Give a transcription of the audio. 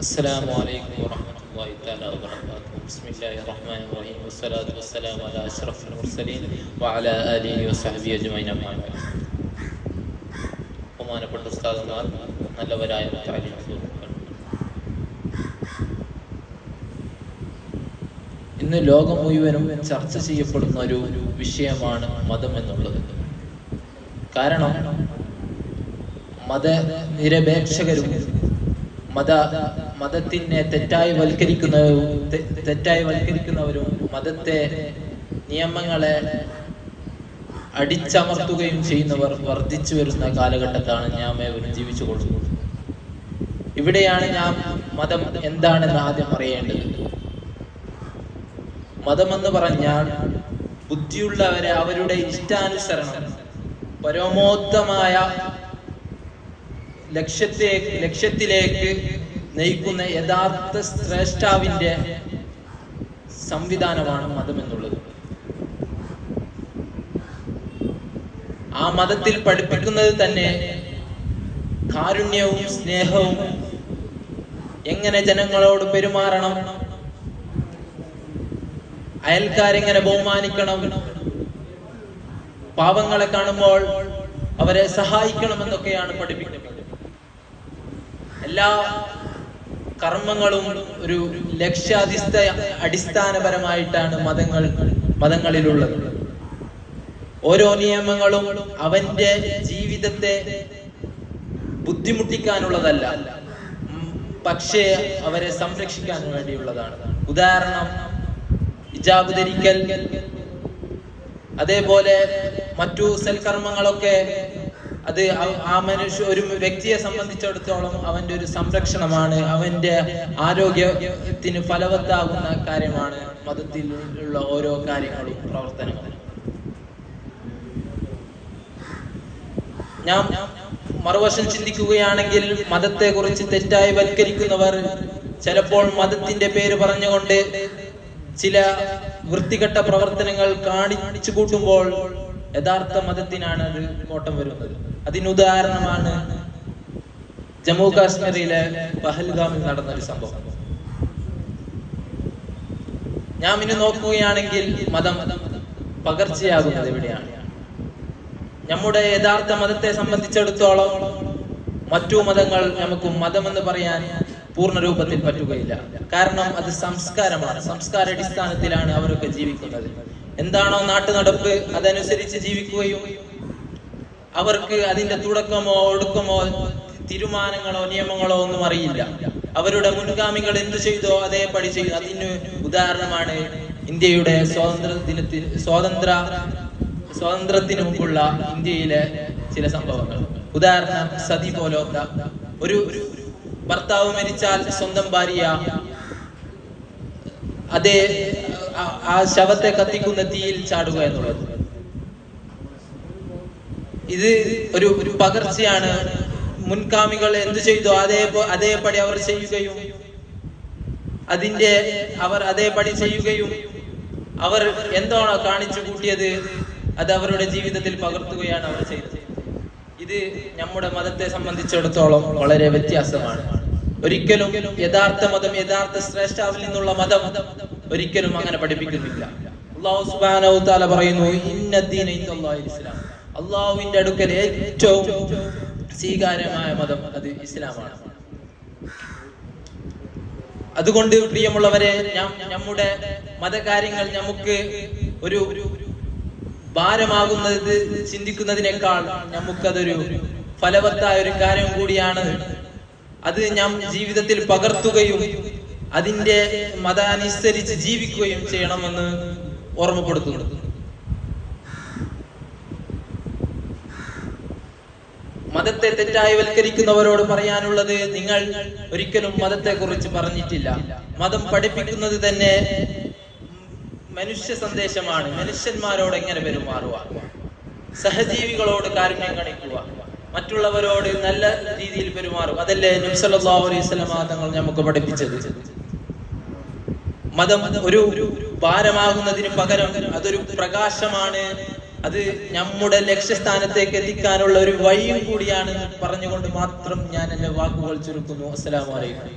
السلام عليكم ورحمة الله تعالى وبركاته. بسم الله الرحمن الرحيم والصلاة والسلام على أشرف المرسلين وعلى آله وصحبه أجمعين. ബഹുമാനപ്പെട്ട ഉസ്താദുമാർ, നല്ലവരായ മുത്തഅല്ലിം സുഹൃത്തുക്കൾ, ഇന്ന് ലോകം മുഴുവനും ചർച്ച ചെയ്യപ്പെടുന്ന ഒരു വിഷയമാണ് മതം എന്നുള്ളത്. കാരണം മതനിരപേക്ഷകരും മതത്തിനെ തെറ്റായി വൽക്കരിക്കുന്നവരും മതത്തെ നിയമങ്ങളെ അടിച്ചമർത്തുകയും ചെയ്യുന്നവർ വർദ്ധിച്ചു വരുന്ന കാലഘട്ടത്താണ് നാം ഏവരും ജീവിച്ചു കൊള്ളുന്നത്. ഇവിടെയാണ് നാം മതം എന്താണെന്ന് ആദ്യം അറിയേണ്ടത്. മതമെന്ന് പറഞ്ഞാൽ ബുദ്ധിയുള്ളവരെ അവരുടെ ഇഷ്ടാനുസരണം പരമോത്തമായ ലക്ഷ്യത്തിലേക്ക് നയിക്കുന്ന യഥാർത്ഥ ശ്രേഷ്ഠാവിന്റെ സംവിധാനമാണ് മതം എന്നുള്ളത്. ആ മതത്തിൽ പഠിപ്പിക്കുന്നത് തന്നെ കാരുണ്യവും സ്നേഹവും, എങ്ങനെ ജനങ്ങളോട് പെരുമാറണം, അയൽക്കാരെങ്ങനെ ബഹുമാനിക്കണം, പാവങ്ങളെ കാണുമ്പോൾ അവരെ സഹായിക്കണമെന്നൊക്കെയാണ് പഠിപ്പിക്കുന്നത്. എല്ലാ കർമ്മങ്ങളും ഒരു അടിസ്ഥാനപരമായിട്ടാണ് മതങ്ങളിലുള്ളത്. ഓരോ നിയമങ്ങളും അവന്റെ ജീവിതത്തെ ബുദ്ധിമുട്ടിക്കാനുള്ളതല്ല, പക്ഷേ അവരെ സംരക്ഷിക്കാൻ വേണ്ടിയുള്ളതാണ്. ഉദാഹരണം, ഹിജാബ് ധരിക്കൽ, അതേപോലെ മറ്റു സൽക്കർമ്മങ്ങളൊക്കെ അത് ഒരു വ്യക്തിയെ സംബന്ധിച്ചിടത്തോളം അവന്റെ ഒരു സംരക്ഷണമാണ്, അവന്റെ ആരോഗ്യത്തിന് ഫലവത്താകുന്ന കാര്യമാണ് മതത്തിലുള്ള ഓരോ കാര്യങ്ങളും പ്രവർത്തനങ്ങളും. ഞാൻ മറുവശം ചിന്തിക്കുകയാണെങ്കിൽ, മതത്തെ കുറിച്ച് തെറ്റായി വൽക്കരിക്കുന്നവർ ചിലപ്പോൾ മതത്തിന്റെ പേര് പറഞ്ഞുകൊണ്ട് ചില വൃത്തികെട്ട പ്രവർത്തനങ്ങൾ കാണിച്ചു കൂട്ടുമ്പോൾ യഥാർത്ഥ മതത്തിനാണ് അത് കോട്ടം വരുന്നത്. അതിനുദാഹരണമാണ് ജമ്മു കാശ്മീരിലെ പഹൽഗാമിൽ നടന്നൊരു സംഭവം. നാം ഇനി നോക്കുകയാണെങ്കിൽ മതം പകർച്ചയാകുന്നത് എവിടെയാണ്? നമ്മുടെ യഥാർത്ഥ മതത്തെ സംബന്ധിച്ചിടത്തോളം മറ്റു മതങ്ങൾ നമുക്ക് മതമെന്ന് പറയാൻ പൂർണ്ണ രൂപത്തിൽ പറ്റുകയില്ല. കാരണം അത് സംസ്കാരമാണ്, സംസ്കാരാടിസ്ഥാനത്തിലാണ് അവരൊക്കെ ജീവിക്കുന്നത്. എന്താണോ നാട്ടു നടപ്പ് അതനുസരിച്ച് ജീവിക്കുകയും അവർക്ക് അതിന്റെ തുടക്കമോ ഒടുക്കമോ തീരുമാനങ്ങളോ നിയമങ്ങളോ ഒന്നും അറിയില്ല. അവരുടെ മുൻഗാമികൾ എന്ത് ചെയ്തോ അതേപടി ചെയ്തു. അതിന് ഉദാഹരണമാണ് ഇന്ത്യയുടെ സ്വാതന്ത്ര്യത്തിന് മുമ്പുള്ള ഇന്ത്യയിലെ ചില സംഭവങ്ങൾ. ഉദാഹരണം, സതി പോലൊത്ത ഒരു ഭർത്താവ് മരിച്ചാൽ സ്വന്തം ഭാര്യ ആ ശവത്തെ കത്തിക്കുന്ന തീയിൽ ചാടുക എന്നുള്ളത്. ഇത് ഒരു പകർച്ചയാണ്. മുൻഗാമികൾ എന്ത് ചെയ്തോ അതേപടി അവർ ചെയ്യുകയും അവർ അതേപടി ചെയ്യുകയും അവർ എന്താണോ കാണിച്ചു കൂട്ടിയത് അത് അവരുടെ ജീവിതത്തിൽ പകർത്തുകയാണ് അവർ ചെയ്തത്. ഇത് നമ്മുടെ മതത്തെ സംബന്ധിച്ചിടത്തോളം വളരെ വ്യത്യാസമാണ്. ഒരിക്കലും യഥാർത്ഥ മതം, യഥാർത്ഥ ശ്രേഷ്ഠാവിൽ നിന്നുള്ള മതം ഒരിക്കലും അങ്ങനെ പഠിപ്പിക്കുന്നില്ല. അല്ലാഹു സുബ്ഹാനഹു വ തആല പറയുന്നു, ഇന്നദ്ദീന ഇൻദല്ലാഹിൽ ഇസ്ലാം. അല്ലാഹുവിന്റെ അടുക്കൽ ഏറ്റവും സ്വീകാര്യമായ മതം അത് ഇസ്ലാമാണ്. അതുകൊണ്ട് പ്രിയമുള്ളവരെ, നമ്മുടെ മതകാര്യങ്ങൾ നമുക്ക് ഒരു ഭാരമാകുന്നത് ചിന്തിക്കുന്നതിനേക്കാൾ നമുക്കതൊരു ഫലവത്തായ ഒരു കാര്യം കൂടിയാണ്. അത് നാം ജീവിതത്തിൽ പകർത്തുകയും അതിന്റെ മതാനുസരിച്ച് ജീവിക്കുകയും ചെയ്യണമെന്ന് ഓർമ്മപ്പെടുത്തുന്നു. മതത്തെ തെറ്റായി വൽക്കരിക്കുന്നവരോട് പറയാനുള്ളത്, നിങ്ങൾ ഒരിക്കലും മതത്തെ കുറിച്ച് പറഞ്ഞിട്ടില്ല. മതം പഠിപ്പിക്കുന്നത് തന്നെ മനുഷ്യ സന്ദേശമാണ്. മനുഷ്യന്മാരോട് എങ്ങനെ പെരുമാറുക, സഹജീവികളോട് കാരുണ്യം കാണിക്കുക, മറ്റുള്ളവരോട് നല്ല രീതിയിൽ പെരുമാറുക, അതല്ലേ നബി സല്ലല്ലാഹു അലൈഹി വസല്ലം തങ്ങൾ നമുക്ക് പഠിപ്പിച്ചത്. മതം ഒരു ഭാരമാകുന്നതിന് പകരം അതൊരു പ്രകാശമാണ്. അത് നമ്മുടെ ലക്ഷ്യസ്ഥാനത്തേക്ക് എത്തിക്കാനുള്ള ഒരു വഴിയും കൂടിയാണ് പറഞ്ഞുകൊണ്ട് മാത്രം ഞാൻ എന്റെ വാക്കുകൾ ചുരുക്കുന്നു. അസ്സലാമു അലൈക്കും.